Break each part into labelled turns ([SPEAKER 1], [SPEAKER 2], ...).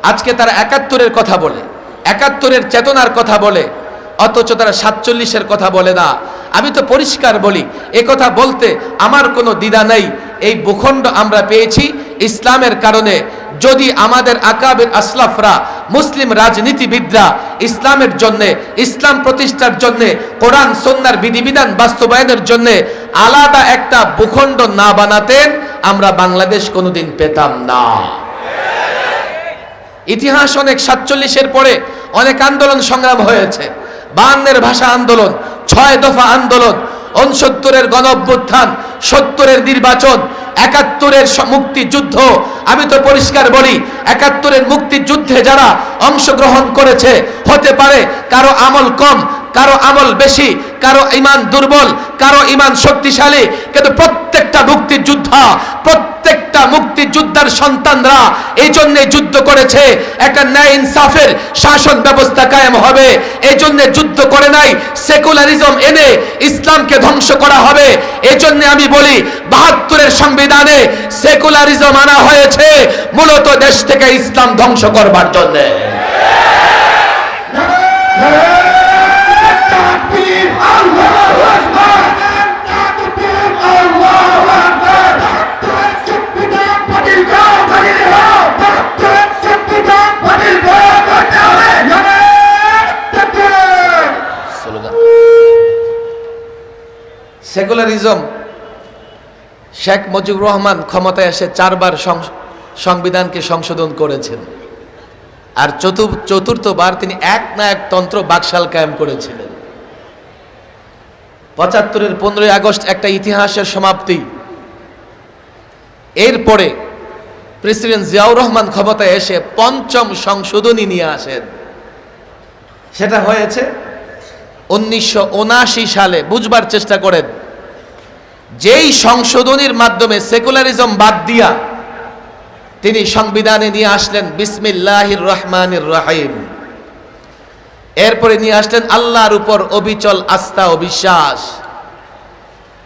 [SPEAKER 1] আজকে তারা ৭১-এর কথা বলে, ৭১-এর চেতনার কথা বলে, অথচ তারা ৪৭-এর কথা বলে না। আমি তো পরিষ্কার বলি, এ কথা বলতে আমার কোনো দ্বিধা নেই। এই ভূখণ্ড আমরা পেয়েছি ইসলামের কারণে। যদি আমাদের আকাবের আসলাফরা, মুসলিম রাজনীতিবিদরা ইসলামের জন্যে, ইসলাম প্রতিষ্ঠার জন্যে, কোরআন সুন্নাহর বিধিবিধান বাস্তবায়নের জন্যে আলাদা একটা ভূখণ্ড না বানাতেন, আমরা বাংলাদেশ কোনোদিন পেতাম না। ইতিহাস অনেক, ৪৭-এর পরে অনেক আন্দোলন সংগ্রাম হয়েছে। ৫২-এর ভাষা আন্দোলন, ৬ দফা আন্দোলন, ৬৯-এর গণঅভ্যুত্থান, ৭০-এর নির্বাচন, ৭১-এর মুক্তিযুদ্ধ। আমি তো পরিষ্কার বলি, ৭১-এর মুক্তিযুদ্ধে যারা অংশগ্রহণ করেছে, হতে পারে কারো আমল কম, কারো আমল বেশি, কারো ঈমান দুর্বল, কারো ঈমান শক্তিশালী, কিন্তু প্রত্যেকটা মুক্তিযোদ্ধার সন্তানরা এই জন্য যুদ্ধ করেছে, একটা ন্যায় ইনসাফের শাসন ব্যবস্থা কায়েম হবে। এই জন্য যুদ্ধ করে নাই সেকুলারিজম এনে ইসলামকে ধ্বংস করা হবে। এই জন্য আমি বলি, ৭২-এর সংবিধানে সেকুলারিজম আনা হয়েছে মূলত দেশ থেকে ইসলাম ধ্বংস করবার জন্য। সেকুলারিজম, শেখ মুজিবুর রহমান ক্ষমতায় এসে ৪ বার সংবিধানকে সংশোধন করেছেন, আর চতুর্থবার তিনি একনায়কতন্ত্র বাকশাল কায়েম করেছিলেন। ৭৫-এর ১৫ই আগস্ট একটা ইতিহাসের সমাপ্তি। এরপরে প্রেসিডেন্ট জিয়াউর রহমান ক্ষমতায় এসে ৫ম সংশোধনী নিয়ে আসেন। সেটা হয়েছে ১৯৭৯ সালে। বুঝবার চেষ্টা করেন, যেই সংশোধনীর মাধ্যমে সেকুলারিজম বাদ দিয়া তিনি সংবিধানে নিয়ে আসলেন বিসমিল্লাহির রহমানির রহিম, এরপরে নিয়ে আসলেন আল্লাহর উপর অবিচল আস্থা ও বিশ্বাস।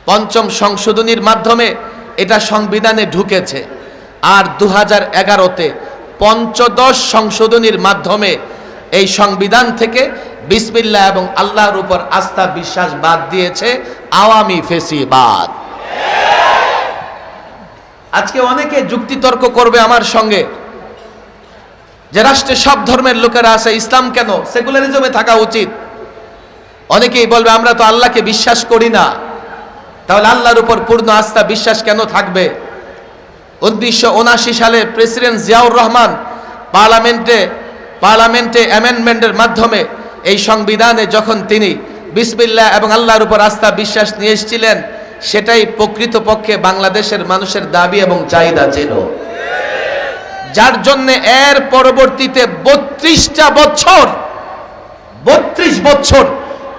[SPEAKER 1] ৫ম সংশোধনীর মাধ্যমে এটা সংবিধানে ঢুকেছে। আর ২০১১-তে ৫ম সংশোধনীর মাধ্যমে এই সংবিধান থেকে বিসমিল্লাহ এবং আল্লাহর উপর আস্থা বিশ্বাস বাদ দিয়েছে আওয়ামী ফেসিবাদ। আজকে অনেকে যুক্তিতর্ক করবে আমার সঙ্গে যে রাষ্ট্রে সব ধর্মের লোকেরা আছে, ইসলাম কেন সেকুলারিজমে থাকা উচিত। অনেকেই বলবে আমরা তো আল্লাহকে বিশ্বাস করি না, তাহলে আল্লাহর উপর পূর্ণ আস্থা বিশ্বাস কেন থাকবে? ১৯৭৯ সালে প্রেসিডেন্ট জিয়াউর রহমান পার্লামেন্টে অ্যামেন্ডমেন্টের মাধ্যমে এই সংবিধানে যখন তিনি বিসমিল্লাহ এবং আল্লাহর উপর আস্থা বিশ্বাস নিয়ে এসেছিলেন, সেটাই প্রকৃতপক্ষে বাংলাদেশের মানুষের দাবি এবং চাহিদা ছিল, যার জন্য এর পরবর্তীতে ৩২ বছর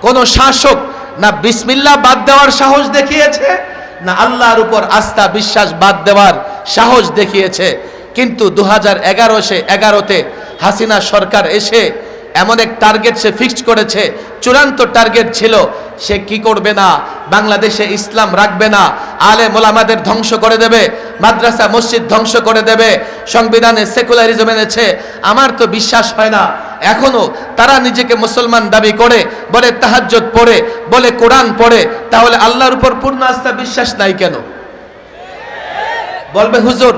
[SPEAKER 1] কোন শাসক না বিসমিল্লাহ বাদ দেওয়ার সাহস দেখিয়েছে, না আল্লাহর উপর আস্থা বিশ্বাস বাদ দেওয়ার সাহস দেখিয়েছে। কিন্তু ২০১১-তে হাসিনা সরকার এসে এমন এক টার্গেট সে ফিক্সড করেছে, চূড়ান্ত টার্গেট ছিল, সে কি করবে না, বাংলাদেশে ইসলাম রাখবে না, আলেম ওলামাদের ধ্বংস করে দেবে, মাদ্রাসা মসজিদ ধ্বংস করে দেবে, সংবিধানে সেকুলারিজম এনেছে। আমার তো বিশ্বাস হয় না এখনো তারা নিজেকে মুসলমান দাবি করে, বলে তাহাজ্জুদ পড়ে, বলে কোরআন পড়ে, তাহলে আল্লাহর উপর পূর্ণ আস্থা বিশ্বাস নাই কেন? বলবে হুজুর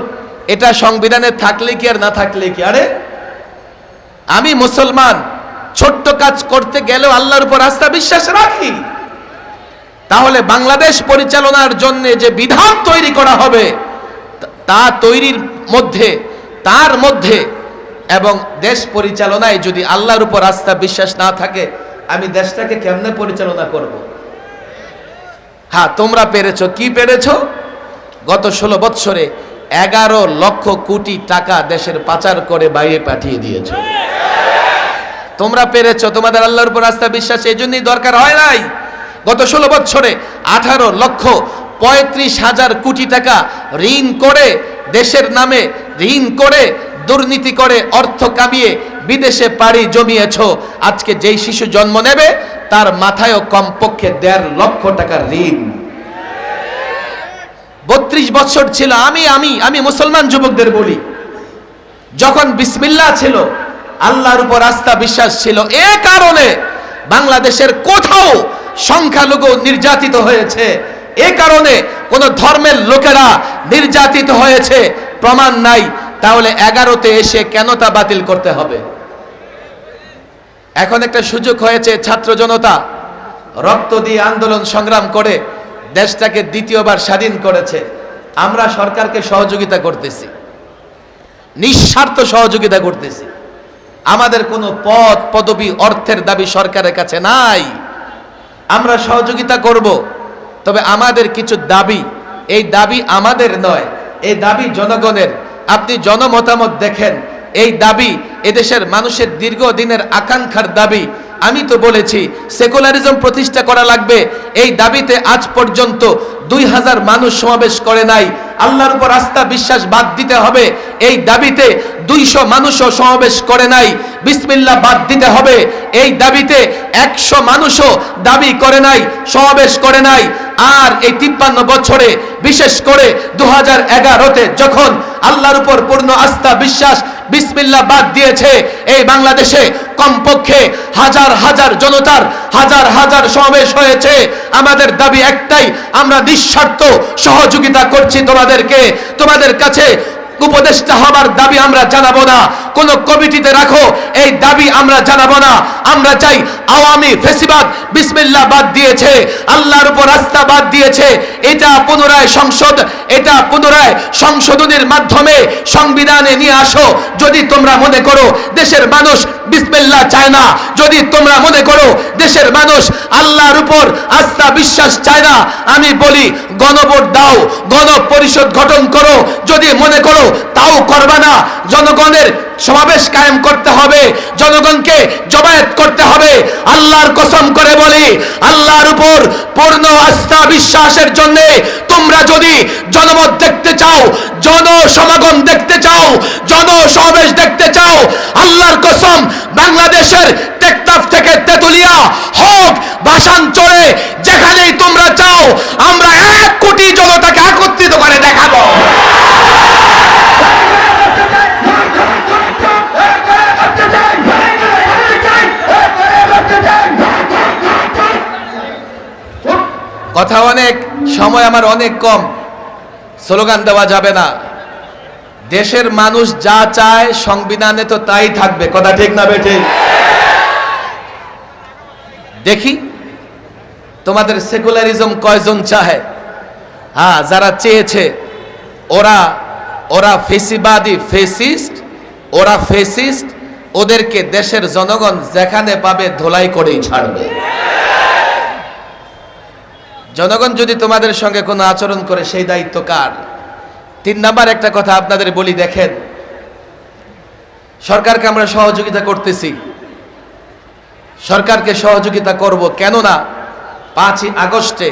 [SPEAKER 1] এটা সংবিধানে থাকলে কি আর না থাকলে কি? আরে আমি মুসলমান, ছোট্ট কাজ করতে গেলেও আল্লাহর উপর আস্থা বিশ্বাস রাখি। তাহলে বাংলাদেশ পরিচালনার জন্য যে বিধান তৈরি করা হবে তা তৈরির মধ্যে, তার মধ্যে এবং দেশ পরিচালনায় যদি আল্লাহর উপর আস্থা বিশ্বাস না থাকে, আমি দেশটাকে কেমনে পরিচালনা করব? হ্যাঁ, তোমরা পেরেছো। কি পেরেছো? গত 16 বছরে 11 লক্ষ কোটি টাকা দেশের পাচার করে বাইরে পাঠিয়ে দিয়েছো। তোমরা পেরেছো। তোমাদের আল্লাহর উপর আস্থা বিশ্বাস এই জন্যই দরকার হয় নাই। গত 16 বছরে 18,35,000 কোটি টাকা ঋণ করে, দেশের নামে ঋণ করে, দুর্নীতি করে, অর্থ কামিয়ে বিদেশে পাড়ি জমিয়েছো। আজকে যেই শিশু জন্ম নেবে তার মাথায়ও কমপক্ষে 1.5 লক্ষ টাকার ঋণ। 32 বছর ছিল। আমি মুসলমান যুবকদের বলি, যখন বিসমিল্লাহ ছিল, আল্লাহর উপর আস্থা বিশ্বাস ছিল, এ কারণে বাংলাদেশের কোথাও সংখ্যালঘু নির্যাতিত হয়েছে, এ কারণে কোন ধর্মের লোকেরা নির্যাতিত হয়েছে প্রমাণ নাই, তাহলে 11তে এসে কেন তা বাতিল করতে হবে? এখন একটা সুযোগ হয়েছে, ছাত্র জনতা রক্ত দিয়ে আন্দোলন সংগ্রাম করে দেশটাকে দ্বিতীয়বার স্বাধীন করেছে। আমরা সরকারকে সহযোগিতা করতেছি, নিঃস্বার্থ সহযোগিতা করতেছি। আমাদের কোনো পদ পদবি অর্থের দাবি সরকারের কাছে নাই। আমরা সহযোগিতা করব, তবে আমাদের কিছু দাবি, এই দাবি আমাদের নয়, এই দাবি জনগণের। আপনি জনমতামত দেখেন, এই দাবি এদেশের মানুষের দীর্ঘদিনের আকাঙ্ক্ষার দাবি। আমি তো বলেছি সেকুলারিজম প্রতিষ্ঠা করা লাগবে, এই দাবিতে আজ পর্যন্ত 2000 মানুষ সমাবেশ করে নাই। আল্লাহর উপর আস্থা বিশ্বাস বাদ দিতে হবে, এই দাবিতে 200 মানুষও সমাবেশ করে নাই। বিসমিল্লাহ বাদ দিতে হবে, এই দাবিতে 100 মানুষও দাবি করে নাই, সমাবেশ করে নাই। আর এই 53 বছরে, বিশেষ করে 2011তে যখন আল্লাহর উপর পূর্ণ আস্থা বিশ্বাস বিসমিল্লাহ বাদ দিয়েছে, এই বাংলাদেশে কমপক্ষে হাজার হাজার জনতার হাজার হাজার সমাবেশ হয়েছে। আমাদের দাবি একটাই, আমরা নিঃস্বার্থ সহযোগিতা করছি তোমাদেরকে। তোমাদের কাছে উপদেষ্টা হবার দাবি আমরা জানাবো না, কোন কমিটিতে রাখো এই দাবি আমরা জানাবো না। আমরা চাই আওয়ামী ফেসিবাদ বিসমিল্লাহ বাদ দিয়েছে, আল্লাহর উপর আস্থা বাদ দিয়েছে, এটা পুনরায় সংশোধনের মাধ্যমে সংবিধানে নিয়ে আসো। যদি তোমরা মনে করো দেশের মানুষ বিসমিল্লাহ চায় না, যদি তোমরা মনে করো দেশের মানুষ আল্লাহর উপর আস্থা বিশ্বাস চায় না, আমি বলি গণভোট দাও, গণপরিষদ গঠন করো। যদি মনে করো তাও করবে না, জনগণের সমাবেশ কায়েম করতে হবে, জনগণকে জবায়েত করতে হবে। আল্লাহর কসম করে বলি, আল্লাহর উপর পূর্ণ আস্থা বিশ্বাসের জন্য তোমরা যদি জনমত দেখতে চাও, জনসমাগম দেখতে চাও, জনসমাবেশ দেখতে চাও, আল্লাহর কসম বাংলাদেশের টেকনাফ থেকে তেতুলিয়া হোক ভাষাঞ্চলে, যেখানেই তোমরা চাও, আমরা 1 কোটি জনতাকে একত্রিত করে দেখাবো। কথা অনেক, সময় আমার অনেক কম, স্লোগান দেওয়া যাবে না। দেশের মানুষ যা চায় সংবিধানে তো তাই থাকবে, কথা ঠিক না বেঠিক? দেখি তোমাদের সেকুলারিজম কয়জন চায়? হ্যাঁ, যারা চেয়েছে ওরা ফেসিবাদী, ফেসিস্ট, ওরা ফেসিস্ট, ওদেরকে দেশের জনগণ যেখানে পাবে ধোলাই করেই ছাড়বে। জনগণ যদি তোমাদের সঙ্গে কোনো আচরণ করে সেই দায়িত্ব কার? 3 নাম্বার একটা কথা আপনাদের বলি, দেখেন সরকারকে আমরা সহযোগিতা করতেছি, সরকারকে সহযোগিতা করব, কেননা 5ই আগস্টে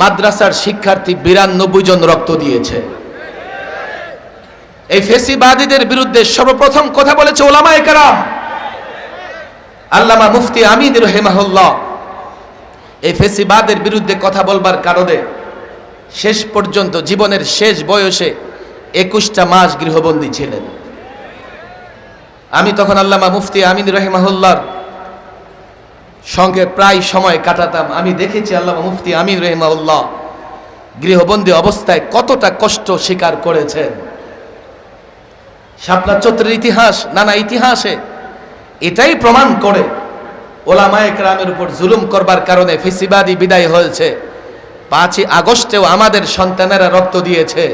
[SPEAKER 1] মাদ্রাসার শিক্ষার্থী 92 জন রক্ত দিয়েছে। এই ফেসিবাদীদের বিরুদ্ধে সর্বপ্রথম কথা বলেছে ওলামায়ে কেরাম। আল্লামা মুফতি আমিন রাহিমাহুল্লাহ এই ফেসিবাদের বিরুদ্ধে কথা বলবার কারণে শেষ পর্যন্ত জীবনের শেষ বয়সে 21টা মাস গৃহবন্দী ছিলেন। আমি তখন আল্লামা মুফতি আমিন রাহিমাহুল্লাহর সঙ্গে প্রায় সময় কাটাতাম। আমি দেখেছি আল্লামা মুফতি আমিন রাহিমাহুল্লাহ গৃহবন্দী অবস্থায় কতটা কষ্ট স্বীকার করেছেন। শাপলা চত্বরের ইতিহাস, নানা ইতিহাসে এটাই প্রমাণ করে ওলামায়ে কেরামের উপর জুলুম করবার কারণে ফেসিবাদী বিদায় হয়েছে। 5ই আগস্টেও আমাদের সন্তানেরা রক্ত দিয়েছে।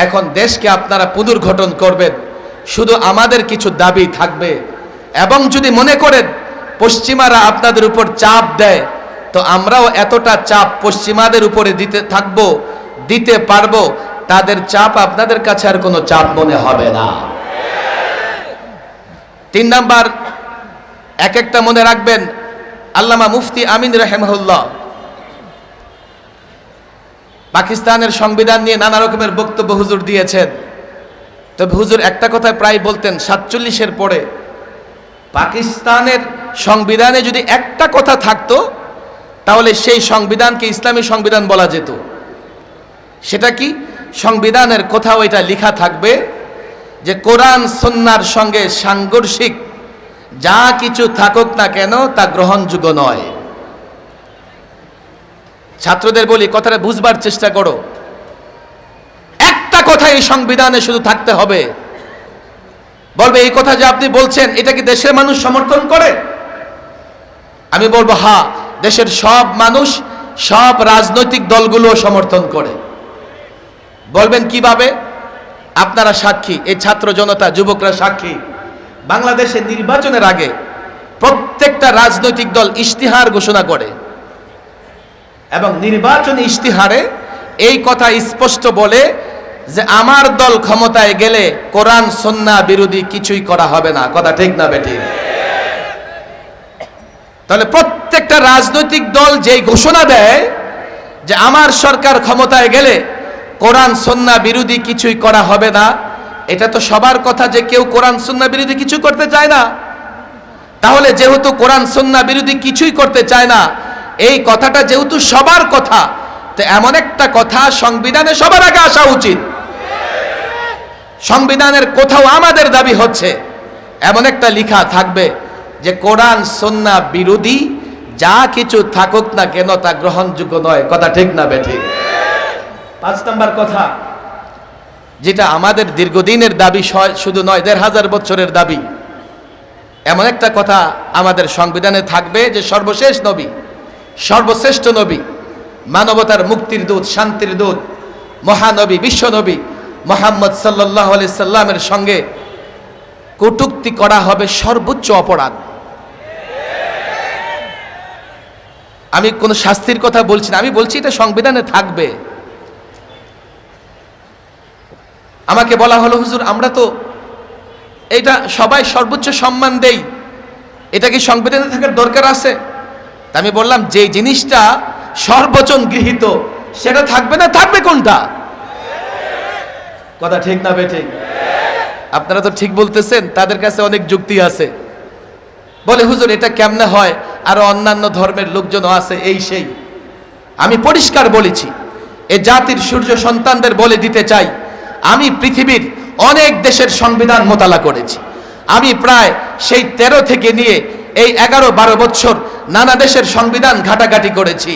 [SPEAKER 1] এখন দেশকে আপনারা পুনর্গঠন করবেন, শুধু আমাদের কিছু দাবি থাকবে, এবং যদি মনে করেন পশ্চিমারা আপনাদের উপর চাপ দেয়, তো আমরাও এতটা চাপ পশ্চিমাদের উপরে দিতে পারবো, তাদের চাপ আপনাদের কাছে আর কোনো চাপ মনে হবে না। 3 নাম্বার, এক একটা মনে রাখবেন, আল্লামা মুফতি আমিন রাহিমাহুল্লাহ পাকিস্তানের সংবিধান নিয়ে নানা রকমের বক্তব্য হুজুর দিয়েছেন। তবে হুজুর একটা কথা প্রায় বলতেন, 47-এর পরে পাকিস্তানের সংবিধানে যদি একটা কথা থাকতো, তাহলে সেই সংবিধানকে ইসলামী সংবিধান বলা যেত। সেটা কি? সংবিধানের কোথাও এটা লেখা থাকবে যে কোরআন সুন্নাহর সঙ্গে সাংঘর্ষিক যা কিছু থাকুক না কেন তা গ্রহণযোগ্য নয়। ছাত্রদের বলি, কথাটা বুঝবার চেষ্টা করো। একটা কথা এই সংবিধানে শুধু থাকতে হবে, বলবে এই কথা যে আপনি বলছেন এটা কি দেশের মানুষ সমর্থন করে? আমি বলবো হ্যাঁ, দেশের সব মানুষ, সব রাজনৈতিক দলগুলো সমর্থন করে। বলবেন কিভাবে? আপনারা সাক্ষী, এই ছাত্র জনতা, যুবকরা সাক্ষী। বাংলাদেশের নির্বাচনের আগে প্রত্যেকটা রাজনৈতিক দল ইশতিহার ঘোষণা করে এবং নির্বাচনী ইশতিহারে এই কথা স্পষ্ট বলে যে আমার দল ক্ষমতায় গেলে কোরআন সুন্নাহ বিরোধী কিছুই করা হবে না। কথা ঠিক না বেঠিক? তাহলে প্রত্যেকটা রাজনৈতিক দল যেই ঘোষণা দেয় যে আমার সরকার ক্ষমতায় গেলে কোরআন সুন্নাহ বিরোধী কিছুই করা হবে না, এটা তো সবার কথা যে কেউ কোরআন সুন্নাহ বিরোধী কিছু করতে চায় না। তাহলে যেহেতু কোরআন সুন্নাহ বিরোধী কিছুই করতে চায় না, এই কথাটা যেহেতু সবার কথা, তো এমন একটা কথা সংবিধানে সবার আগে আসা উচিত। সংবিধানের কোথাও আমাদের দাবি হচ্ছে এমন একটা লেখা থাকবে যে কোরআন সুন্নাহ বিরোধী যা কিছু থাকুক না কেন তা গ্রহণযোগ্য নয়। কথা ঠিক না বেঠিক? 5 নম্বর কথা, যেটা আমাদের দীর্ঘদিনের দাবি, শুধু নয় 1500 বছরের দাবি, এমন একটা কথা আমাদের সংবিধানে থাকবে যে সর্বশেষ নবী, সর্বশ্রেষ্ঠ নবী, মানবতার মুক্তির দূত, শান্তির দূত, মহানবী, বিশ্বনবী মুহাম্মদ সাল্লাল্লাহু আলাইহি সাল্লামের সঙ্গে কটূক্তি করা হবে সর্বোচ্চ অপরাধ। আমি কোন শাস্তির কথা বলছি না, আমি বলছি এটা সংবিধানে থাকবে। আমাকে বলা হলো, হুজুর আমরা তো এটা সবাই সর্বোচ্চ সম্মান দেই, এটা কি সংবিধানে থাকার দরকার আছে? তা আমি বললাম যে জিনিসটা সর্বজন গৃহীত সেটা থাকবে না, থাকবে কোনটা? কথা ঠিক না বেঠিক? আপনারা তো ঠিক বলতেছেন, তাদের কাছে অনেক যুক্তি আছে। বলে হুজুর এটা কেমনে হয়, আরো অন্যান্য ধর্মের লোকজনও আছে, এই সেই। আমি পরিষ্কার বলেছি, এ জাতির সূর্য সন্তানদের বলে দিতে চাই, আমি পৃথিবীর অনেক দেশের সংবিধান মোতালা করেছি। আমি প্রায় সেই 13 থেকে নিয়ে এই 11-12 বছর নানা দেশের সংবিধান ঘাটাঘাটি করেছি।